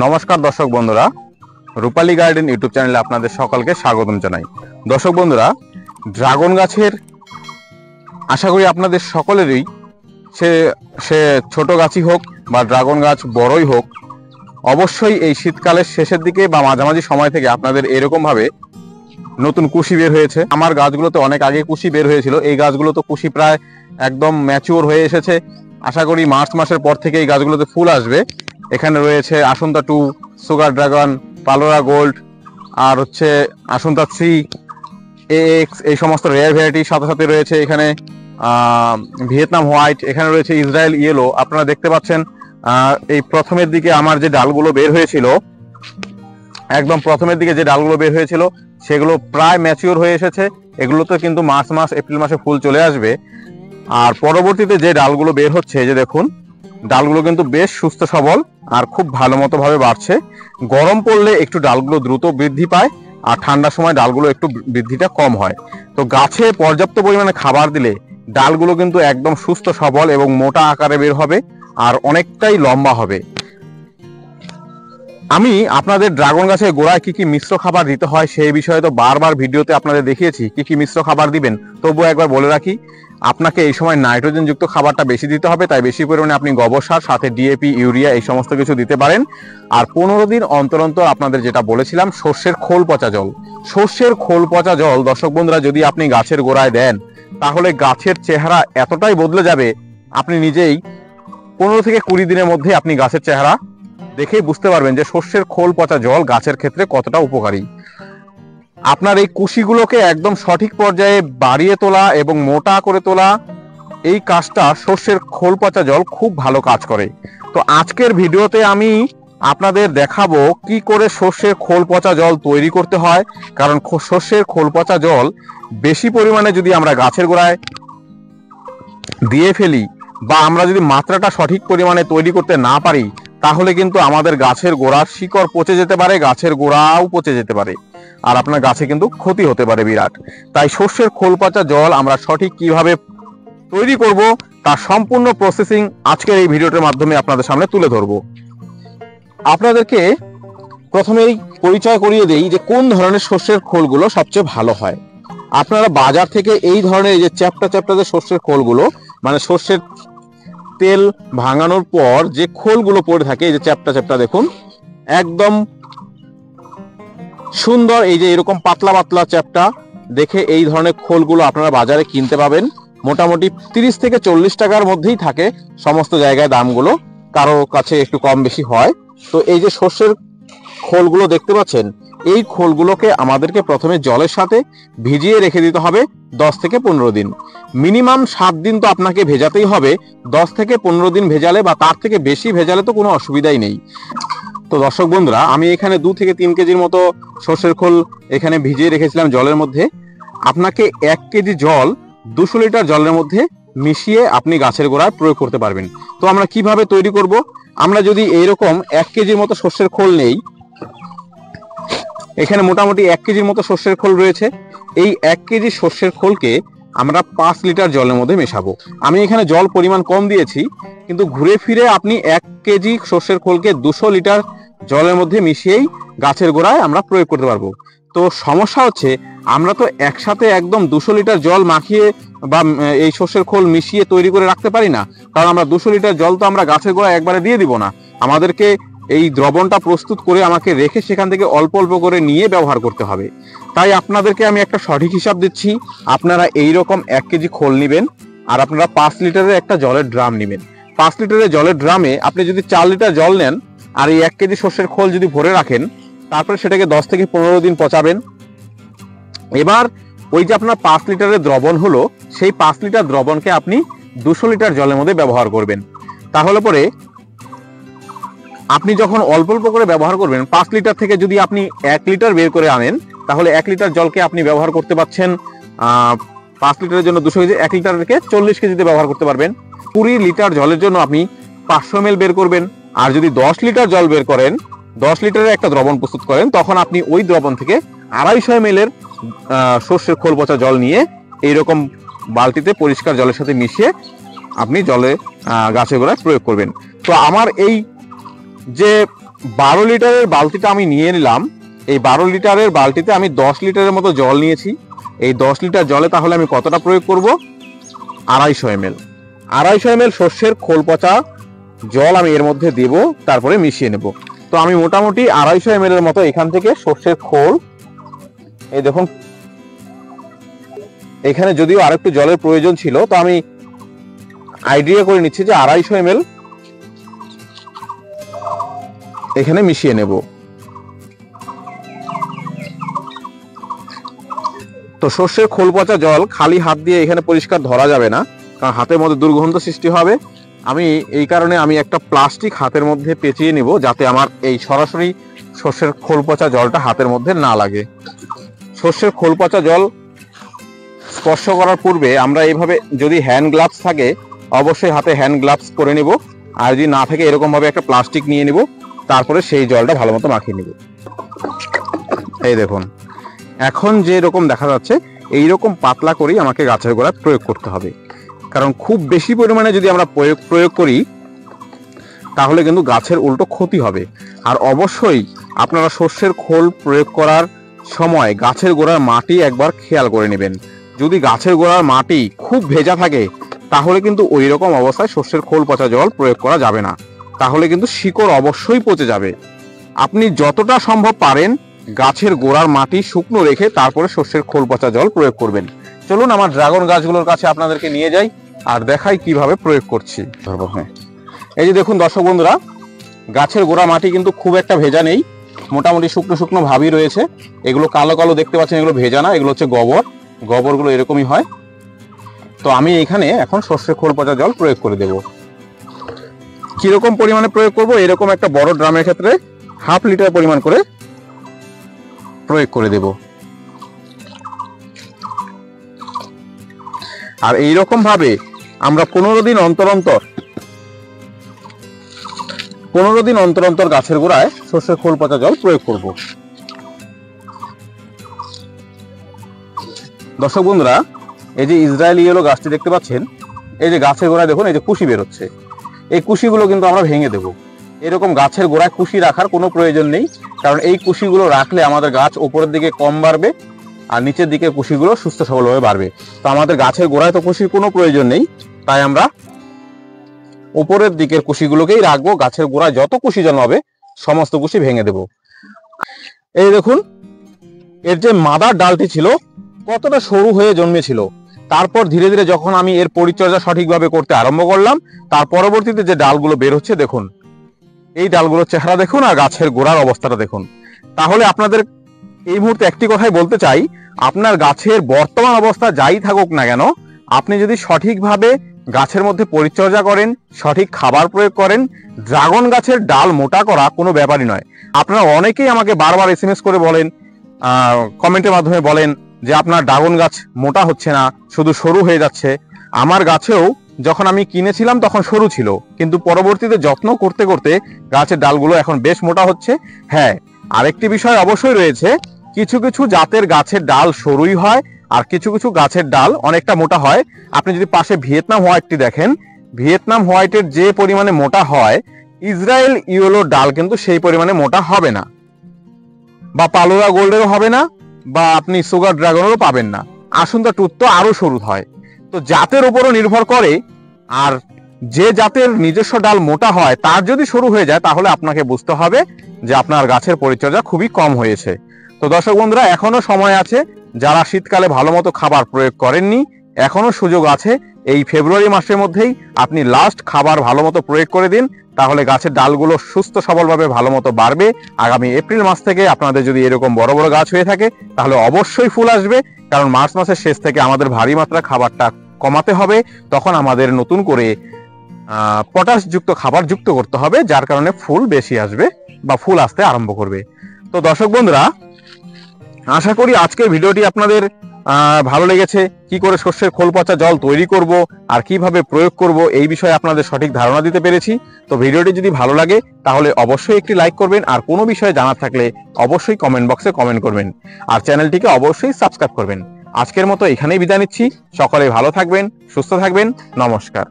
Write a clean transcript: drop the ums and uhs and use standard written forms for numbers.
নমস্কার দর্শক বন্ধুরা, রূপালী গার্ডেন ইউটিউব চ্যানেলে আপনাদের সকলকে স্বাগতম জানাই। দর্শক বন্ধুরা, ড্রাগন গাছের আশা করি আপনাদের সকলেরই সে ছোট গাছই হোক বা ড্রাগন গাছ বড়ই হোক, অবশ্যই এই শীতকালের শেষের দিকে বা মাঝামাঝি সময় থেকে আপনাদের এরকমভাবে নতুন কুশি বের হয়েছে। আমার গাছগুলোতে অনেক আগে কুশি বের হয়েছিল, এই গাছগুলো তো কুশি প্রায় একদম ম্যাচিওর হয়ে এসেছে। আশা করি মার্চ মাসের পর থেকে এই গাছগুলোতে ফুল আসবে। এখানে রয়েছে আসন্তা 2, সুগার ড্রাগন, পালোরা গোল্ড, আর হচ্ছে আসন্তা 3, AX, এই সমস্ত রেয়ার ভ্যারাইটির সাথে সাথে রয়েছে এখানে ভিয়েতনাম হোয়াইট, এখানে রয়েছে ইসরায়েল ইয়েলো। আপনারা দেখতে পাচ্ছেন এই প্রথমের দিকে আমার যে ডালগুলো বের হয়েছিল, একদম প্রথমের দিকে যে ডালগুলো বের হয়েছিল সেগুলো প্রায় ম্যাচিওর হয়ে এসেছে। এগুলোতে কিন্তু মার্চ মাস এপ্রিল মাসে ফুল চলে আসবে। আর পরবর্তীতে যে ডালগুলো বের হচ্ছে, এই যে দেখুন, ডালগুলো কিন্তু বেশ সুস্থ সবল আর খুব ভালো মতো ভাবে বাড়ছে। গরম পড়লে একটু ডালগুলো দ্রুত বৃদ্ধি পায়, আর ঠান্ডার সময় ডালগুলো একটু বৃদ্ধিটা কম হয়। তো গাছে পর্যাপ্ত পরিমাণে খাবার দিলে ডালগুলো কিন্তু একদম সুস্থ সবল এবং মোটা আকারে বের হবে আর অনেকটাই লম্বা হবে। আমি আপনাদের ড্রাগন গাছের গোড়ায় কি কি মিশ্র খাবার দিতে হয় সেই বিষয়ে তো বারবার ভিডিওতে আপনাদের দেখিয়েছি কি কি মিশ্র খাবার দিবেন। তবুও একবার বলে রাখি, আপনাকে এই সময় নাইট্রোজেন যুক্ত খাবারটা বেশি দিতে হবে, তাই বেশি পরিমাণে আপনি গোবর সার, সাথে ডিএপি, ইউরিয়া এই সমস্ত কিছু দিতে পারেন। আর 15 দিন অন্তর অন্তর আপনাদের যেটা বলেছিলাম, সর্ষের খোল পচা জল। সর্ষের খোল পচা জল দর্শক বন্ধুরা যদি আপনি গাছের গোড়ায় দেন, তাহলে গাছের চেহারা এতটাই বদলে যাবে, আপনি নিজেই 15 থেকে 20 দিনের মধ্যে আপনি গাছের চেহারা দেখেই বুঝতে পারবেন যে সর্ষের খোল পচা জল গাছের ক্ষেত্রে কতটা উপকারী। আপনার এই কুশিগুলোকে একদম সঠিক পর্যায়ে বাড়িয়ে তোলা এবং মোটা করে তোলা, এই কাজটা সর্ষের খোল পচা জল খুব ভালো কাজ করে। তো আজকের ভিডিওতে আমি আপনাদের দেখাবো কি করে সর্ষের খোল পচা জল তৈরি করতে হয়। কারণ সর্ষের খোল পচা জল বেশি পরিমাণে যদি আমরা গাছের গোড়ায় দিয়ে ফেলি বা আমরা যদি মাত্রাটা সঠিক পরিমাণে তৈরি করতে না পারি, তাহলে কিন্তু আমাদের গাছের গোড়ার শিকড় পচে যেতে পারে, গাছের গোড়াও পচে যেতে পারে, আর আপনার গাছে কিন্তু ক্ষতি হতে পারে বিরাট। তাই সর্ষের খোল পচা জল আমরা সঠিক কিভাবে তৈরি করব তার সম্পূর্ণ প্রসেসিং আজকের এই ভিডিওটার মাধ্যমে আপনাদের সামনে তুলে ধরব। আপনাদেরকে প্রথমেই পরিচয় করিয়ে দেই যে কোন ধরনের সর্ষের খোলগুলো সবচেয়ে ভালো হয়। আপনারা বাজার থেকে এই ধরনের এই যে চ্যাপ্টা চ্যাপ্টা যে সর্ষের খোলগুলো, মানে সর্ষের তেল ভাঙানোর পর যে খোলগুলো পড়ে থাকে, এই যে চ্যাপ্টা চ্যাপ্টা দেখুন, একদম সুন্দর, এই যে এরকম পাতলা পাতলা চ্যাপ্টা দেখে এই ধরনের খোলগুলো আপনারা বাজারে কিনতে পাবেন। মোটামুটি 30 থেকে 40 টাকার মধ্যেই থাকে সমস্ত জায়গায় দামগুলো, কারো কাছে একটু কম বেশি হয়। তো এই যে সর্ষের খোলগুলো দেখতে পাচ্ছেন, এই খোলগুলোকে আমাদেরকে প্রথমে জলের সাথে ভিজিয়ে রেখে দিতে হবে 10 থেকে 15 দিন। মিনিমাম 7 দিন তো আপনাকে ভেজাতেই হবে। 10 থেকে 15 দিন ভেজালে বা তার থেকে বেশি ভেজালে তো কোনো অসুবিধাই নেই। তো দর্শক বন্ধুরা, আমি এখানে 2 থেকে 3 কেজির মতো সর্ষের খোল এখানে ভিজিয়ে রেখেছিলাম জলের মধ্যে। আপনাকে 1 কেজি জল 200 লিটার জলের মধ্যে মিশিয়ে আপনি গাছের গোড়ায় প্রয়োগ করতে পারবেন। তো আমরা কিভাবে তৈরি করব, আমরা যদি এইরকম 1 কেজির মতো সর্ষের খোল নেই, এখানে মোটামুটি 1 কেজির মতো সর্ষের খোল রয়েছে। এই 1 কেজি সর্ষের খোলকে আমরা 5 লিটার জলের মধ্যে মেশাবো। আমি এখানে জল পরিমাণ কম দিয়েছি, কিন্তু ঘুরে ফিরে আপনি 1 কেজি সর্ষের খোলকে 200 লিটার জলের মধ্যে মিশিয়েই গাছের গোড়ায় আমরা প্রয়োগ করতে পারবো। তো সমস্যা হচ্ছে, আমরা তো একসাথে একদম 200 লিটার জল মাখিয়ে বা এই সর্ষের খোল মিশিয়ে তৈরি করে রাখতে পারি না। কারণ আমরা 200 লিটার জল তো আমরা গাছের গোড়ায় একবারে দিয়ে দিব না। আমাদেরকে এই দ্রবণটা প্রস্তুত করে আমাকে রেখে সেখান থেকে অল্প অল্প করে নিয়ে ব্যবহার করতে হবে। তাই আপনাদেরকে আমি একটা সঠিক হিসাব দিচ্ছি। আপনারা এইরকম 1 কেজি খোল নেবেন, আর আপনারা 5 লিটারের একটা জলের ড্রাম নেবেন। 5 লিটারের জলের ড্রামে আপনি যদি 4 লিটার জল নেন আর এই 1 কেজি সর্ষের খোল যদি ভরে রাখেন, তারপরে সেটাকে 10 থেকে 15 দিন পচাবেন। এবার ওই যে আপনার 5 লিটারের দ্রবণ হলো, সেই 5 লিটার দ্রবণকে আপনি 200 লিটার জলের মধ্যে ব্যবহার করবেন। তাহলে পরে আপনি যখন অল্প অল্প করে ব্যবহার করবেন, 5 লিটার থেকে যদি আপনি 1 লিটার বের করে আনেন, তাহলে 1 লিটার জলকে আপনি ব্যবহার করতে পারছেন 5 লিটারের জন্য 200 কেজি, 1 লিটারকে 40 কেজিতে ব্যবহার করতে পারবেন। 20 লিটার জলের জন্য আপনি 500 ml বের করবেন। আর যদি 10 লিটার জল বের করেন, 10 লিটারের একটা দ্রবণ প্রস্তুত করেন, তখন আপনি ওই দ্রবণ থেকে 250 ml এর সর্ষের খোল পচা জল নিয়ে এইরকম বালতিতে পরিষ্কার জলের সাথে মিশিয়ে আপনি জলে গাছের গোড়ায় প্রয়োগ করবেন। তো আমার এই যে 12 লিটারের বালতিটা আমি নিয়ে নিলাম। এই 12 লিটারের বালতিতে আমি 10 লিটারের মতো জল নিয়েছি। এই 10 লিটার জলে তাহলে আমি কতটা প্রয়োগ করব? 250 ml। 250 ml সর্ষের খোল পচা জল আমি এর মধ্যে দেব, তারপরে মিশিয়ে নেব। তো আমি মোটামুটি 250 ml এর মতো এখান থেকে সর্ষের খোল, এই দেখুন এখানে যদিও আরেকটু জলের প্রয়োজন ছিল, তো আমি আইডিয়া করে নিচ্ছি যে 250 ml এখানে মিশিয়ে নেব। তো সর্ষের খোল পচা জল খালি হাত দিয়ে এখানে পরিষ্কার ধরা যাবে না, কারণ হাতের মধ্যে দুর্গন্ধ সৃষ্টি হবে। আমি এই কারণে আমি একটা প্লাস্টিক হাতের মধ্যে পেঁচিয়ে নিব, যাতে আমার এই সরাসরি সর্ষের খোল পচা জলটা হাতের মধ্যে না লাগে। সর্ষের খোল পচা জল স্পর্শ করার পূর্বে আমরা এইভাবে, যদি হ্যান্ড গ্লাভস থাকে অবশ্যই হাতে হ্যান্ড গ্লাভস পরে নিব, আর যদি না থাকে এরকম ভাবে একটা প্লাস্টিক নিয়ে নিব, তারপরে সেই জলটা ভালো মতো মাখিয়ে নিব। এই দেখুন এখন যে রকম দেখা যাচ্ছে এইরকম পাতলা করেই আমাকে গাছের গোড়ায় প্রয়োগ করতে হবে, কারণ খুব বেশি পরিমাণে যদি আমরা প্রয়োগ করি তাহলে কিন্তু গাছের উল্টো ক্ষতি হবে। আর অবশ্যই আপনারা সর্ষের খোল প্রয়োগ করার সময় গাছের গোড়ার মাটি একবার খেয়াল করে নেবেন। যদি গাছের গোড়ার মাটি খুব ভেজা থাকে তাহলে কিন্তু ওই রকম অবস্থায় সর্ষের খোল পচা জল প্রয়োগ করা যাবে না, তাহলে কিন্তু শিকড় অবশ্যই পচে যাবে। আপনি যতটা সম্ভব পারেন গাছের গোড়ার মাটি শুকনো রেখে তারপরে সর্ষের খোল পচা জল প্রয়োগ করবেন। চলুন আমার ড্রাগন গাছগুলোর কাছে আপনাদেরকে নিয়ে যাই আর দেখাই কিভাবে প্রয়োগ করছি। হ্যাঁ, এই যে দেখুন দর্শক বন্ধুরা, গাছের গোড়া মাটি কিন্তু খুব একটা ভেজা নেই, মোটামুটি শুকনো শুকনো ভাবই রয়েছে। এগুলো কালো কালো দেখতে পাচ্ছেন, এগুলো ভেজা না, এগুলো হচ্ছে গোবর। গোবরগুলো এরকমই হয়। তো আমি এখানে এখন সর্ষের খোল পচা জল প্রয়োগ করে দেব। কিরকম পরিমাণে প্রয়োগ করব? এরকম একটা বড় ড্রামের ক্ষেত্রে 1/2 লিটার পরিমাণ করে প্রয়োগ করে দেব। আর এইরকম ভাবে আমরা 15 দিন অন্তর অন্তর গাছের গোড়ায় সর্ষের খোল পচা জল প্রয়োগ করব। দর্শক বন্ধুরা, এই যে ইসরায়েলি ইয়েলো গাছটি দেখতে পাচ্ছেন, এই যে গাছের গোড়ায় দেখুন এই যে কুশি বেরোচ্ছে, এই কুশিগুলো কিন্তু আমরা ভেঙে দেব। এরকম গাছের গোড়ায় কুশি রাখার কোনো প্রয়োজন নেই, কারণ এই কুশিগুলো রাখলে আমাদের গাছ উপরের দিকে কম বাড়বে আর নিচের দিকে কুশিগুলো সুস্থ সবলভাবে বাড়বে। তো আমাদের গাছের গোড়ায় তো কুশির কোনো প্রয়োজন নেই, তাই আমরা উপরের দিকের কুশিগুলোকেই রাখবো। গাছের গোড়ায় যত কুশি জন্মাবে সমস্ত কুশি ভেঙে দেব। এই দেখুন এর যে মাদার ডালটি ছিল কতটা সরু হয়ে জন্মেছিল, তারপর ধীরে ধীরে যখন আমি এর পরিচর্যা সঠিকভাবে করতে আরম্ভ করলাম, তার পরবর্তীতে যে ডালগুলো বের হচ্ছে দেখুন, এই ডালগুলোর চেহারা দেখুন আর গাছের গোড়ার অবস্থাটা দেখুন। তাহলে আপনাদের এই মুহূর্তে একটি কথাই বলতে চাই, আপনার গাছের বর্তমান অবস্থা যাই থাকুক না কেন, আপনি যদি সঠিকভাবে গাছের মধ্যে পরিচর্যা করেন, সঠিক খাবার প্রয়োগ করেন, ড্রাগন গাছের ডাল মোটা করা কোনো ব্যাপারই নয়। আপনারা অনেকেই আমাকে বারবার SMS করে বলেন, কমেন্টের মাধ্যমে বলেন যে আপনার ড্রাগন গাছ মোটা হচ্ছে না, শুধু সরু হয়ে যাচ্ছে। আমার গাছেও যখন আমি কিনেছিলাম তখন সরু ছিল, কিন্তু পরবর্তীতে যত্ন করতে করতে গাছের ডালগুলো এখন বেশ মোটা হচ্ছে। হ্যাঁ, আরেকটি বিষয় অবশ্যই রয়েছে, কিছু কিছু জাতের গাছের ডাল সরুই হয় আর কিছু কিছু গাছের ডাল অনেকটা মোটা হয়। আপনি যদি পাশে ভিয়েতনাম হোয়াইটটি দেখেন, ভিয়েতনাম হোয়াইটের যে পরিমাণে মোটা হয়, ইসরায়েল ইয়েলো ডাল কিন্তু সেই পরিমাণে মোটা হবে না, বা পালোরা গোল্ডেরও হবে না, বা আপনি সুগার ড্রাগনেরও পাবেন না। আসুন্দা টুথ তো আরো সরু হয়। তো জাতের উপরও নির্ভর করে, আর যে জাতের নিজস্ব ডাল মোটা হয় তার যদি সরু হয়ে যায় তাহলে আপনাকে বুঝতে হবে যে আপনার গাছের পরিচর্যা খুবই কম হয়েছে। তো দর্শক বন্ধুরা, এখনো সময় আছে। যারা শীতকালে ভালো মতো খাবার প্রয়োগ করেননি, এখনো সুযোগ আছে। এই ফেব্রুয়ারি মাসের মধ্যেই আপনি লাস্ট খাবার ভালো মতো প্রয়োগ করে দিন, তাহলে গাছের ডালগুলো সুস্থ সবলভাবে ভালো মতো বাড়বে। আগামী এপ্রিল মাস থেকে আপনাদের যদি এরকম বড় বড় গাছ হয়ে থাকে তাহলে অবশ্যই ফুল আসবে, কারণ মার্চ মাসের শেষ থেকে আমাদের ভারী মাত্রা খাবারটা কমাতে হবে। তখন আমাদের নতুন করে পটাশ যুক্ত খাবার যুক্ত করতে হবে, যার কারণে ফুল বেশি আসবে বা ফুল আসতে আরম্ভ করবে। তো দর্শক বন্ধুরা, আশা করি আজকের ভিডিওটি আপনাদের ভালো লেগেছে। কি করে সর্ষের খোল পচা জল তৈরি করব আর কিভাবে প্রয়োগ করব এই বিষয়ে আপনাদের সঠিক ধারণা দিতে পেরেছি। তো ভিডিওটি যদি ভালো লাগে তাহলে অবশ্যই একটি লাইক করবেন, আর কোনো বিষয়ে জানার থাকলে অবশ্যই কমেন্ট বক্সে কমেন্ট করবেন, আর চ্যানেলটিকে অবশ্যই সাবস্ক্রাইব করবেন। আজকের মতো এখানেই বিদায় নিচ্ছি। সকলে ভালো থাকবেন, সুস্থ থাকবেন। নমস্কার।